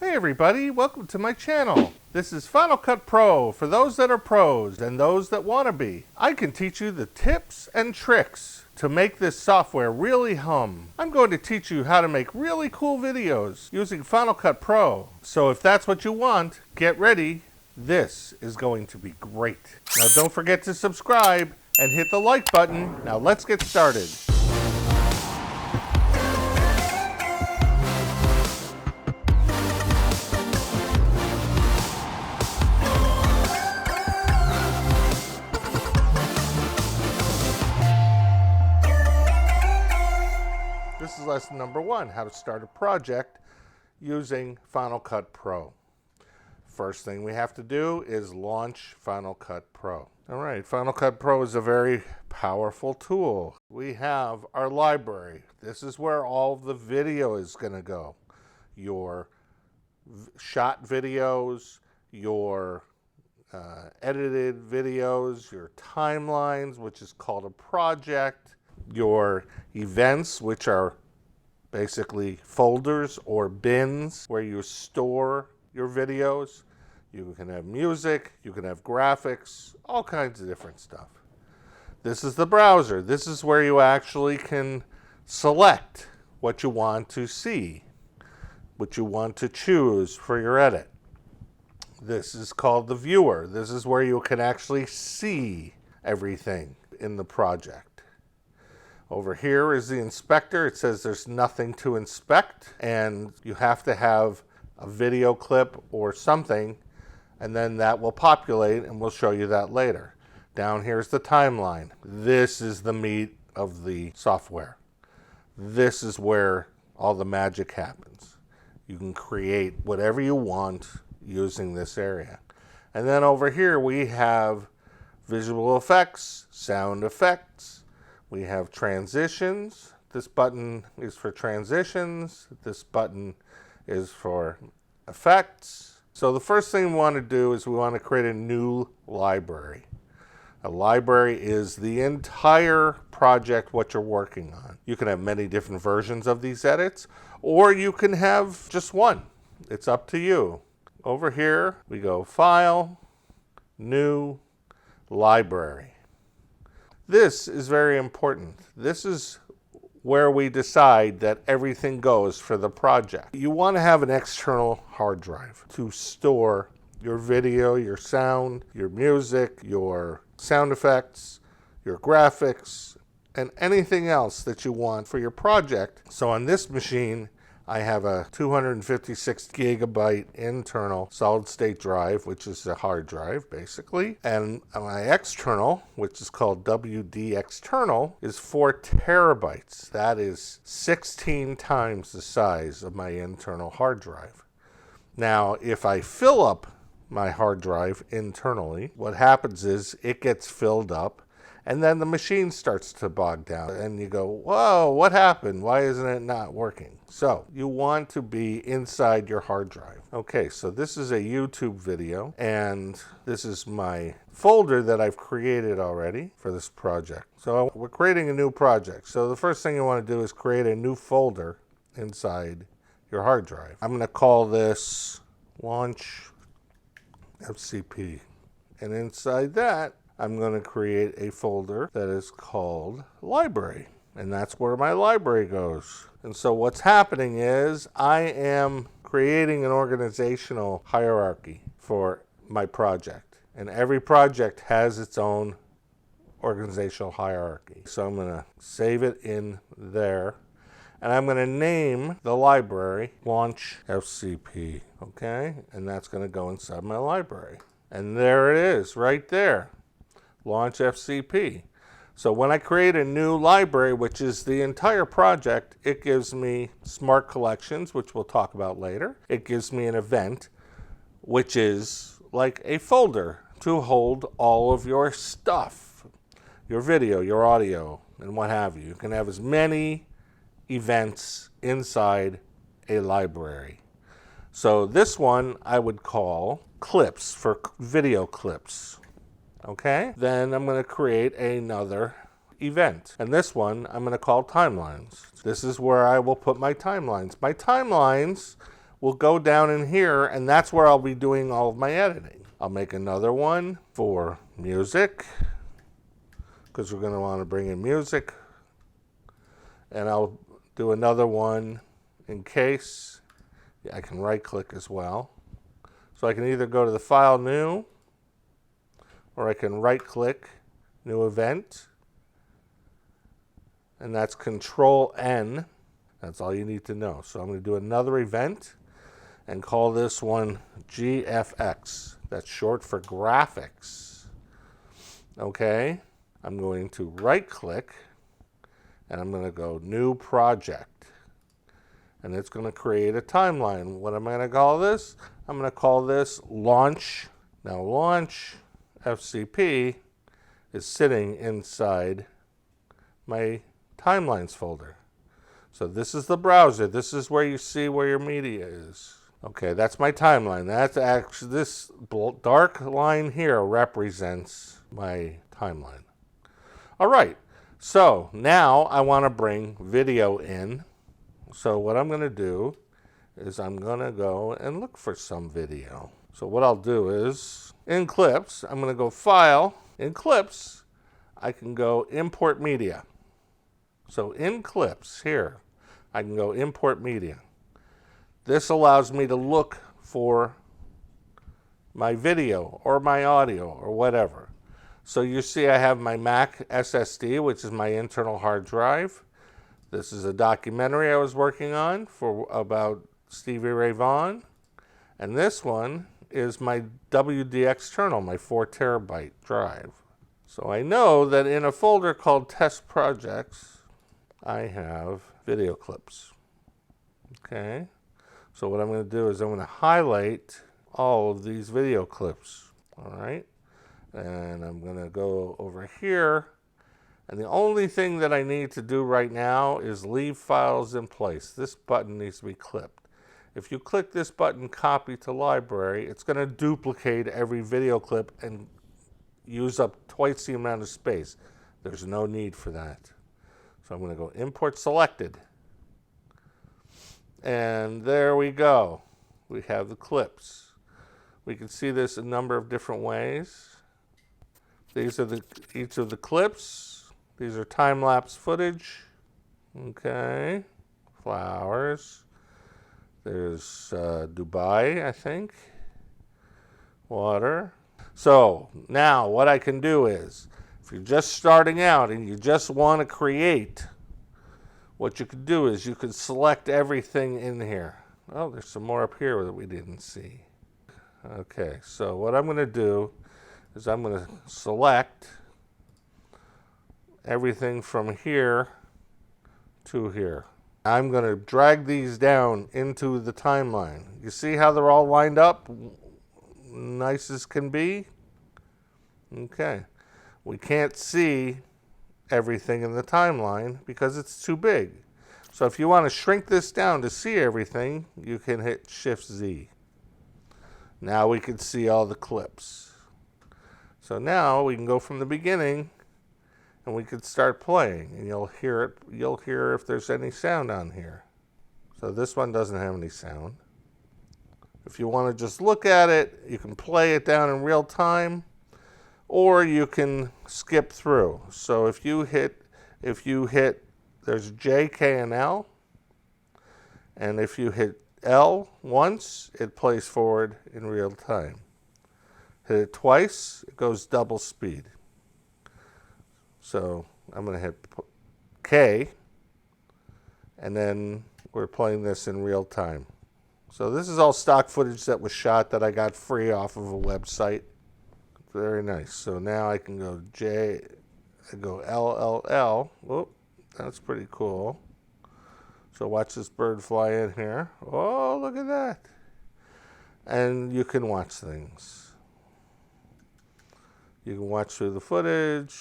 Hey everybody, welcome to my channel. This is Final Cut Pro for those that are pros and those that want to be. I can teach you the tips and tricks to make this software really hum. I'm going to teach you how to make really cool videos using Final Cut Pro. So if that's what you want, get ready. This is going to be great. Now don't forget to subscribe and hit the like button. Now let's get started. This is lesson number 1, how to start a project using Final Cut Pro. First thing we have to do is launch Final Cut Pro. All right, Final Cut Pro is a very powerful tool. We have our library. This is where all the video is going to go. Your shot videos, your edited videos, your timelines, which is called a project, your events, which are basically folders or bins where you store your videos. You can have music, you can have graphics, all kinds of different stuff. This is the browser. This is where you actually can select what you want to see, what you want to choose for your edit. This is called the viewer. This is where you can actually see everything in the project. Over here is the inspector. It says there's nothing to inspect, and you have to have a video clip or something, and then that will populate, and we'll show you that later. Down here's the timeline. This is the meat of the software. This is where all the magic happens. You can create whatever you want using this area. And then over here we have visual effects, sound effects. We have transitions. This button is for transitions. This button is for effects. So the first thing we want to do is we want to create a new library. A library is the entire project, what you're working on. You can have many different versions of these edits, or you can have just one. It's up to you. Over here, we go File, New, Library. This is very important. This is where we decide that everything goes for the project. You want to have an external hard drive to store your video, your sound, your music, your sound effects, your graphics, and anything else that you want for your project. So on this machine, I have a 256 gigabyte internal solid state drive, which is a hard drive basically. And my external, which is called WD external, is 4 terabytes. That is 16 times the size of my internal hard drive. Now, if I fill up my hard drive internally, what happens is it gets filled up, and then the machine starts to bog down, and you go, whoa, what happened? Why isn't it not working? So you want to be inside your hard drive. Okay, so this is a YouTube video, and this is my folder that I've created already for this project. So we're creating a new project. So the first thing you want to do is create a new folder inside your hard drive. I'm going to call this Launch FCP, and inside that, I'm going to create a folder that is called Library, and that's where my library goes. And so what's happening is I am creating an organizational hierarchy for my project, and every project has its own organizational hierarchy. So I'm going to save it in there, and I'm going to name the library Launch FCP, okay? And that's going to go inside my library. And there it is, right there. Launch FCP. So when I create a new library, which is the entire project, it gives me Smart Collections, which we'll talk about later. It gives me an event, which is like a folder to hold all of your stuff, your video, your audio, and what have you. You can have as many events inside a library. So this one I would call clips, for video clips. Okay, then I'm going to create another event. And this one I'm going to call timelines. This is where I will put my timelines. My timelines will go down in here, and that's where I'll be doing all of my editing. I'll make another one for music, because we're going to want to bring in music. And I'll do another one in case. I can right-click as well. So I can either go to the File, New, or I can right-click, New Event. And that's Control-N. That's all you need to know. So I'm going to do another event and call this one GFX. That's short for graphics. Okay. I'm going to right-click, and I'm going to go New Project. And it's going to create a timeline. What am I going to call this? I'm going to call this Launch. Now, Launch FCP is sitting inside my Timelines folder. So this is the browser. This is where you see where your media is. Okay, that's my timeline. That's actually, this dark line here represents my timeline. All right, so now I want to bring video in. So what I'm going to do is I'm going to go and look for some video. So what I'll do is, in Clips, I'm going to go File. In Clips, I can go Import Media. So in Clips here, I can go Import Media. This allows me to look for my video or my audio or whatever. So you see I have my Mac SSD, which is my internal hard drive. This is a documentary I was working on about Stevie Ray Vaughan. And this one is my WD external, my 4 terabyte drive. So I know that in a folder called Test Projects, I have video clips. Okay. So what I'm going to do is I'm going to highlight all of these video clips. All right. And I'm going to go over here. And the only thing that I need to do right now is leave files in place. This button needs to be clipped. If you click this button, Copy to Library, it's going to duplicate every video clip and use up twice the amount of space. There's no need for that. So I'm going to go Import Selected. And there we go. We have the clips. We can see this a number of different ways. These are each of the clips. These are time-lapse footage. Okay. Flowers. There's Dubai, I think. Water. So now what I can do is, if you're just starting out and you just want to create, what you could do is you could select everything in here. Oh, there's some more up here that we didn't see. Okay, so what I'm going to do is I'm going to select everything from here to here. I'm going to drag these down into the timeline. You see how they're all lined up? Nice as can be. Okay. We can't see everything in the timeline because it's too big. So if you want to shrink this down to see everything, you can hit Shift-Z. Now we can see all the clips. So now we can go from the beginning and we can start playing, and you'll hear it. You'll hear if there's any sound on here. So this one doesn't have any sound. If you want to just look at it, you can play it down in real time, or you can skip through. So if you hit, there's J, K, and L, and if you hit L once, it plays forward in real time. Hit it twice, it goes double speed. So I'm going to hit K, and then we're playing this in real time. So this is all stock footage that was shot that I got free off of a website. Very nice. So now I can go J, I go L, L, L. Whoop, that's pretty cool. So watch this bird fly in here. Oh, look at that. And you can watch things. You can watch through the footage.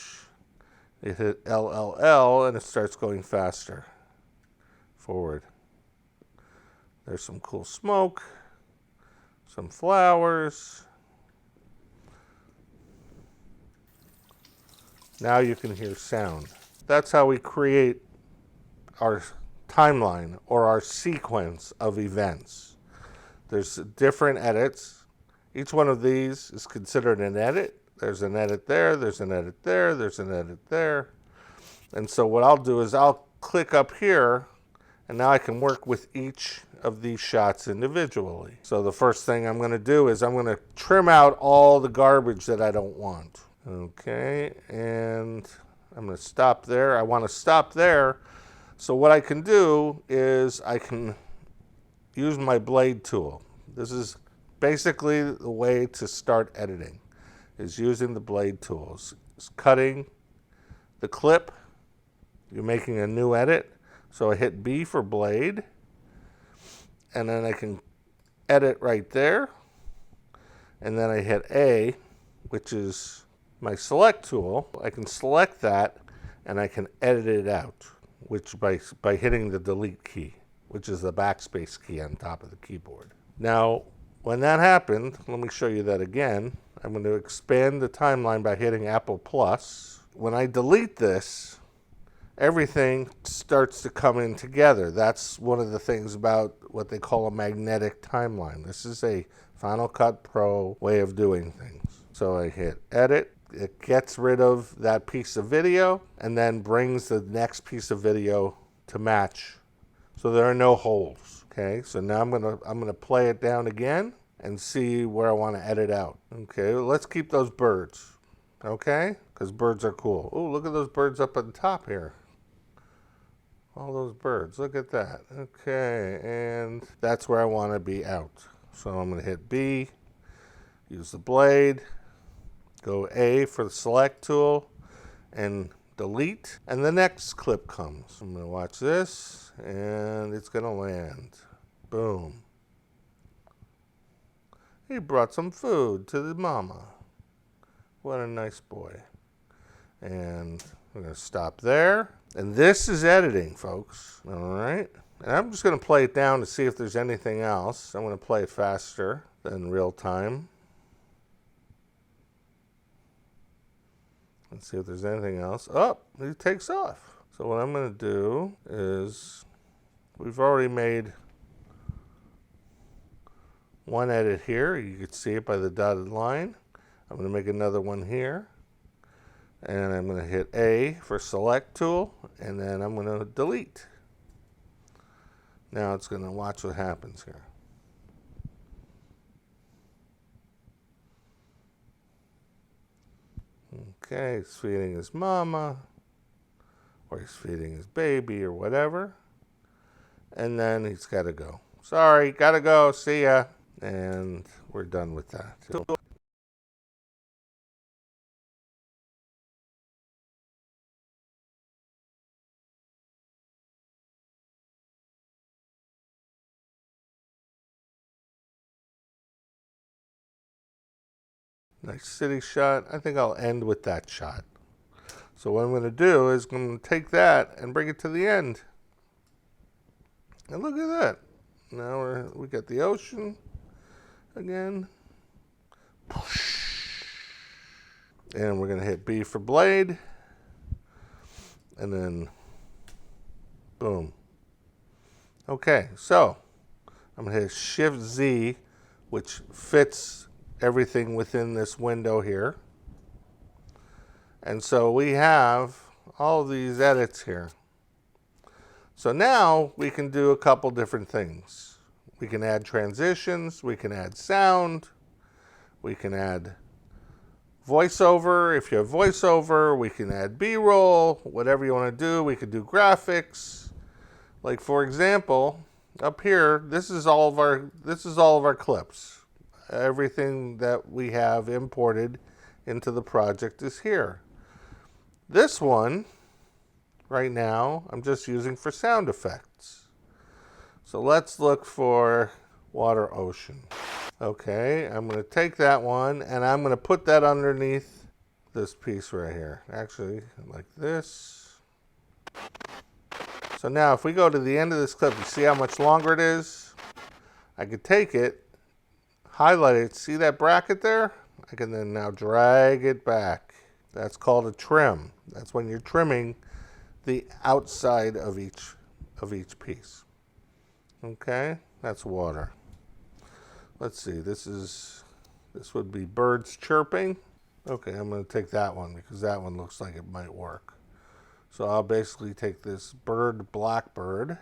You hit LLL and it starts going faster. Forward. There's some cool smoke. Some flowers. Now you can hear sound. That's how we create our timeline or our sequence of events. There's different edits. Each one of these is considered an edit. There's an edit there, there's an edit there, there's an edit there. And so what I'll do is I'll click up here, and now I can work with each of these shots individually. So the first thing I'm going to do is I'm going to trim out all the garbage that I don't want. Okay, and I'm going to stop there. I want to stop there. So what I can do is I can use my blade tool. This is basically the way to start editing, is using the blade tools. It's cutting the clip. You're making a new edit. So I hit B for blade, and then I can edit right there. And then I hit A, which is my select tool. I can select that, and I can edit it out, which by hitting the delete key, which is the backspace key on top of the keyboard. Now, when that happened, let me show you that again. I'm going to expand the timeline by hitting Apple Plus. When I delete this, everything starts to come in together. That's one of the things about what they call a magnetic timeline. This is a Final Cut Pro way of doing things. So I hit edit. It gets rid of that piece of video and then brings the next piece of video to match. So there are no holes. Okay, so now I'm gonna play it down again and see where I want to edit out. Okay, let's keep those birds. Okay, because birds are cool. Oh, look at those birds up at the top here. All those birds, look at that. Okay, and that's where I want to be out. So I'm going to hit B, use the blade, go A for the select tool, and delete. And the next clip comes. I'm going to watch this, and it's going to land. Boom. He brought some food to the mama. What a nice boy. And we're going to stop there. And this is editing, folks. All right. And I'm just going to play it down to see if there's anything else. I'm going to play it faster than real time. Let's see if there's anything else. Oh, he takes off. So what I'm going to do is, we've already made one edit here. You can see it by the dotted line. I'm going to make another one here. And I'm going to hit A for select tool, and then I'm going to delete. Now it's going to watch what happens here. Okay, he's feeding his mama, or he's feeding his baby, or whatever. And then he's got to go. Sorry, got to go, see ya. And we're done with that. Nice city shot. I think I'll end with that shot. So what I'm going to do is I'm going to take that and bring it to the end. And look at that. Now we got the ocean again. And we're going to hit B for blade. And then boom. Okay, so I'm going to hit Shift Z, which fits everything within this window here. And so we have all these edits here. So now we can do a couple different things. We can add transitions, we can add sound, we can add voiceover. If you have voiceover, we can add B-roll, whatever you want to do. We could do graphics. Like for example, up here, this is all of our clips. Everything that we have imported into the project is here. This one, right now, I'm just using for sound effects. So let's look for water ocean. Okay, I'm going to take that one and I'm going to put that underneath this piece right here. Actually, like this. So now if we go to the end of this clip, you see how much longer it is? I could take it, highlight it, see that bracket there? I can then now drag it back. That's called a trim. That's when you're trimming the outside of each piece. Okay, that's water. let's see, this would be birds chirping. Okay, I'm going to take that one because that one looks like it might work. So I'll basically take this bird, blackbird,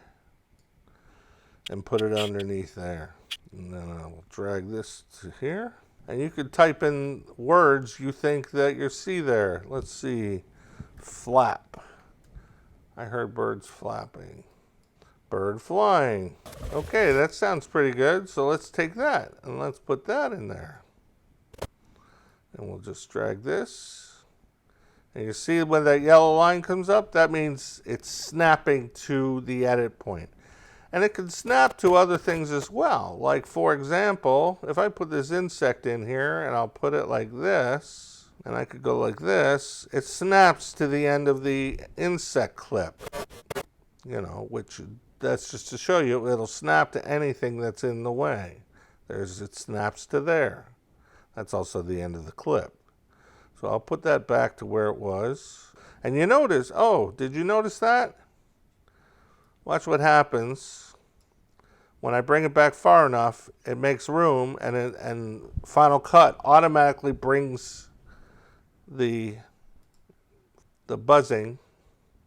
and put it underneath there. And then I'll drag this to here. And you could type in words you think that you see there. Let's see, flap. I heard birds flapping. Bird flying. Okay, that sounds pretty good. So let's take that and let's put that in there. And we'll just drag this. And you see when that yellow line comes up, that means it's snapping to the edit point. And it can snap to other things as well. Like, for example, if I put this insect in here and I'll put it like this, and I could go like this, it snaps to the end of the insect clip. You know, which that's just to show you it'll snap to anything that's in the way. It snaps to there. That's also the end of the clip. So I'll put that back to where it was. And you notice, oh, did you notice that? Watch what happens. When I bring it back far enough, it makes room, and Final Cut automatically brings the buzzing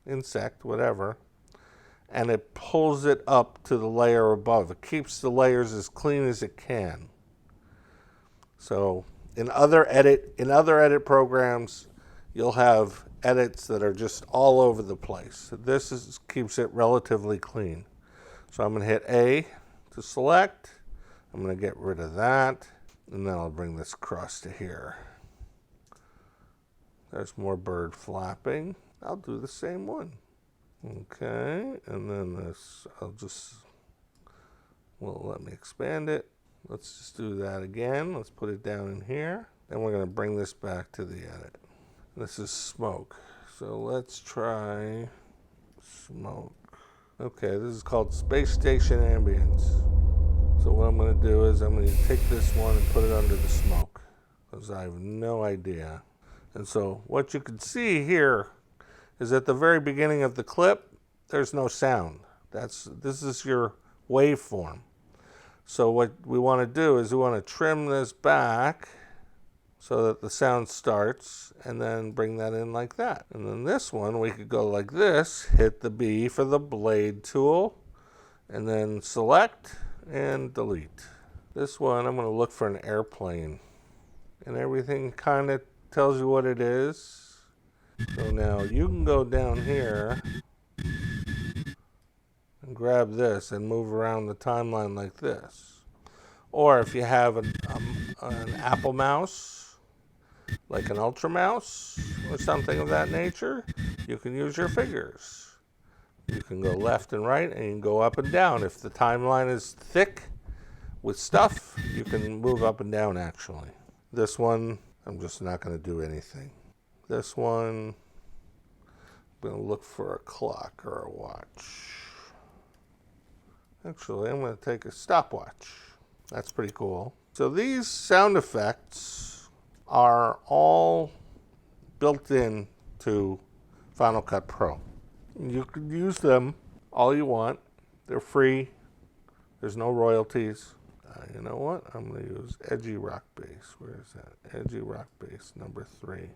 insect, whatever, and it pulls it up to the layer above. It keeps the layers as clean as it can. So in other edit programs, you'll have edits that are just all over the place. This keeps it relatively clean. So I'm going to hit A to select. I'm going to get rid of that, and then I'll bring this across to here. There's more bird flapping. I'll do the same one. Okay, and then this, let me expand it. Let's just do that again. Let's put it down in here. Then we're going to bring this back to the edit. This is smoke. So let's try smoke. Okay, this is called Space Station Ambience. So what I'm going to do is I'm going to take this one and put it under the smoke, because I have no idea. And so what you can see here is at the very beginning of the clip, there's no sound. This is your waveform. So what we want to do is we want to trim this back so that the sound starts, and then bring that in like that. And then this one, we could go like this, hit the B for the blade tool, and then select and delete. This one, I'm going to look for an airplane. And everything kind of tells you what it is. So now you can go down here and grab this and move around the timeline like this. Or if you have an Apple mouse, like an Ultra mouse or something of that nature, you can use your fingers. You can go left and right, and you can go up and down. If the timeline is thick with stuff, you can move up and down actually. This one, I'm just not going to do anything. This one, I'm going to look for a clock or a watch. Actually, I'm going to take a stopwatch. That's pretty cool. So these sound effects are all built in to Final Cut Pro. You can use them all you want. They're free. There's no royalties. You know what? I'm going to use Edgy Rock Bass. Where is that? Edgy Rock Bass, number 3.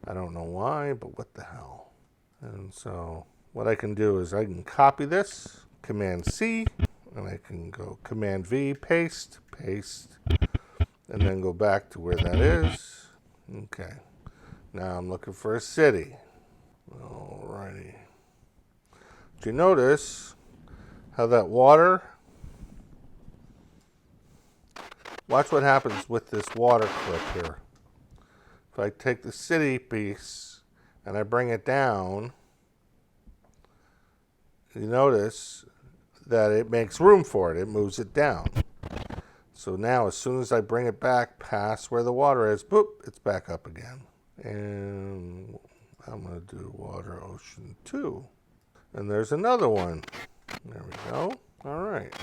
I don't know why, but what the hell. And so what I can do is I can copy this, Command C, and I can go Command V, paste, and then go back to where that is. Okay. Now I'm looking for a city. Alrighty. Do you notice how that water, watch what happens with this water clip here. If I take the city piece and I bring it down, you notice that it makes room for it. It moves it down. So now as soon as I bring it back past where the water is, boop, it's back up again. And I'm going to do water ocean 2. And there's another one. There we go. All right.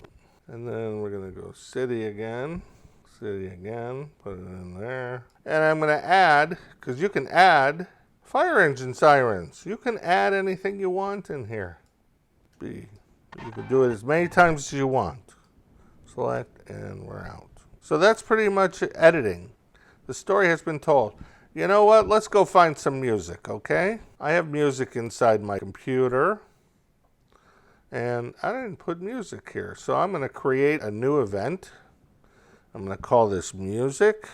And then we're going to go city again. City again. Put it in there. And I'm going to add, because you can add fire engine sirens. You can add anything you want in here. You can do it as many times as you want. Select, and we're out. So that's pretty much editing. The story has been told. You know what? Let's go find some music, okay? I have music inside my computer. And I didn't put music here. So I'm going to create a new event. I'm going to call this music.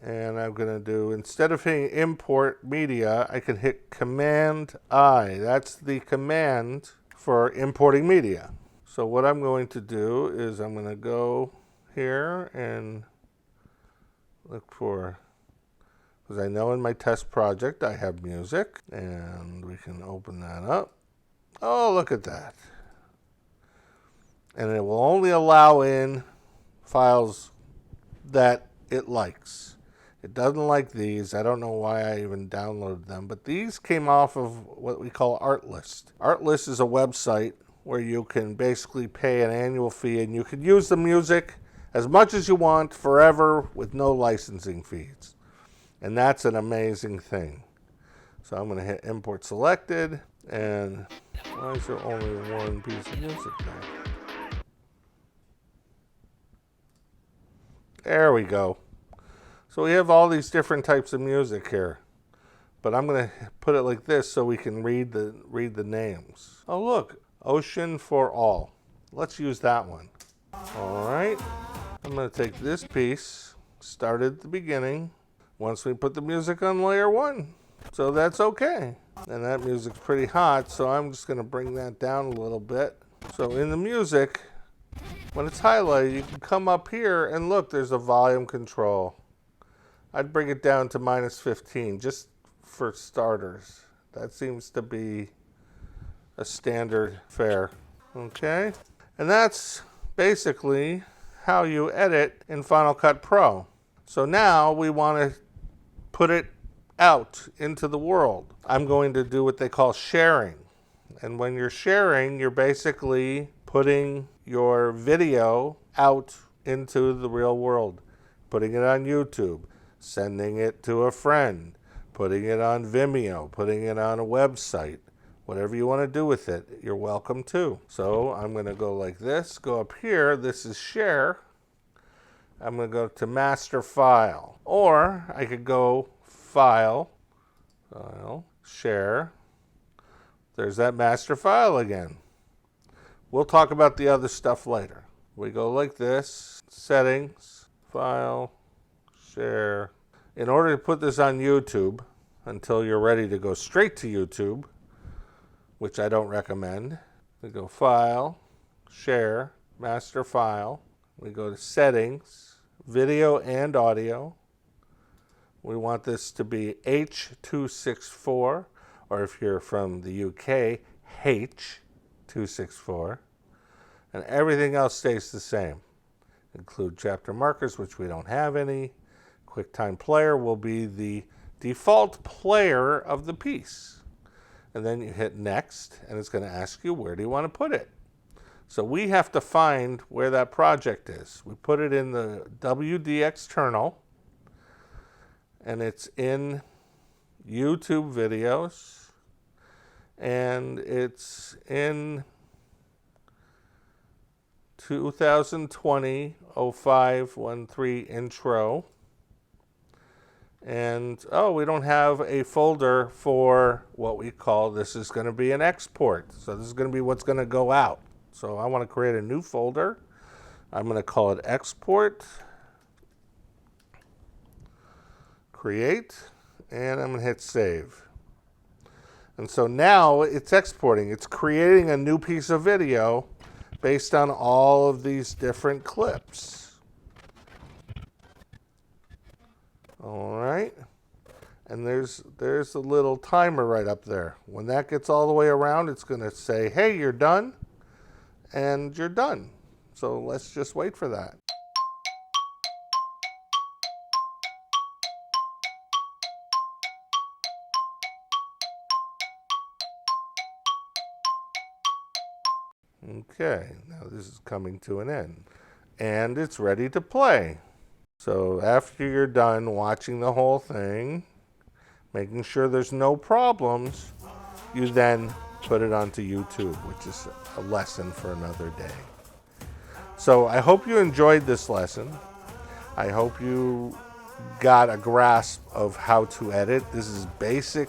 And I'm going to do, instead of hitting import media, I can hit Command I. That's the command for importing media. So what I'm going to do is I'm going to go here and look for, because I know in my test project I have music, and we can open that up. Oh, look at that. And it will only allow in files that it likes. It doesn't like these. I don't know why I even downloaded them, but these came off of what we call Artlist. Artlist is a website where you can basically pay an annual fee and you can use the music as much as you want forever with no licensing fees. And that's an amazing thing. So I'm going to hit import selected, and why is there only one piece of music there? There we go. So we have all these different types of music here. But I'm going to put it like this so we can read the names. Oh, look. Ocean for All. Let's use that one. All right. I'm going to take this piece, start at the beginning, once we put the music on layer 1. So that's okay. And that music's pretty hot, so I'm just going to bring that down a little bit. So in the music, when it's highlighted, you can come up here and look, there's a volume control. I'd bring it down to -15, just for starters. That seems to be a standard fare. Okay? And that's basically how you edit in Final Cut Pro. So now we want to put it out into the world. I'm going to do what they call sharing. And when you're sharing, you're basically putting your video out into the real world, putting it on YouTube, sending it to a friend, putting it on Vimeo, putting it on a website. Whatever you want to do with it, you're welcome to. So I'm going to go like this, go up here. This is share. I'm going to go to master file. Or I could go file, share. There's that master file again. We'll talk about the other stuff later. We go like this, settings, file, share. In order to put this on YouTube, until you're ready to go straight to YouTube, which I don't recommend, we go file, share, master file. We go to settings, video and audio. We want this to be H.264, or if you're from the UK, H.264. And everything else stays the same. Include chapter markers, which we don't have any. QuickTime Player will be the default player of the piece. And then you hit next, and it's going to ask you, where do you want to put it? So we have to find where that project is. We put it in the WD external, and it's in YouTube videos, and it's in 2020-0513 intro. And, we don't have a folder for what we call, this is going to be an export. So this is going to be what's going to go out. So I want to create a new folder. I'm going to call it export, create, and I'm going to hit save. And so now it's exporting. It's creating a new piece of video based on all of these different clips. All right. And there's a little timer right up there. When that gets all the way around, it's going to say, hey, you're done. And you're done. So let's just wait for that. Okay, now this is coming to an end. And it's ready to play. So after you're done watching the whole thing, making sure there's no problems, you then put it onto YouTube, which is a lesson for another day. So I hope you enjoyed this lesson. I hope you got a grasp of how to edit. This is basic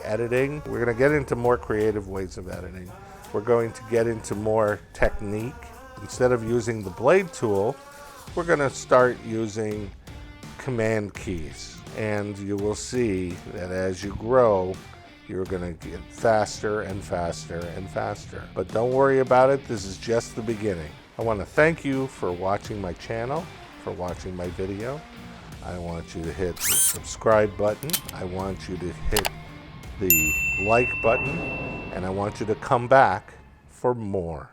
editing. We're going to get into more creative ways of editing. We're going to get into more technique. Instead of using the blade tool, we're going to start using command keys. And you will see that as you grow, you're going to get faster and faster and faster. But don't worry about it. This is just the beginning. I want to thank you for watching my channel, for watching my video. I want you to hit the subscribe button. I want you to hit the like button. And I want you to come back for more.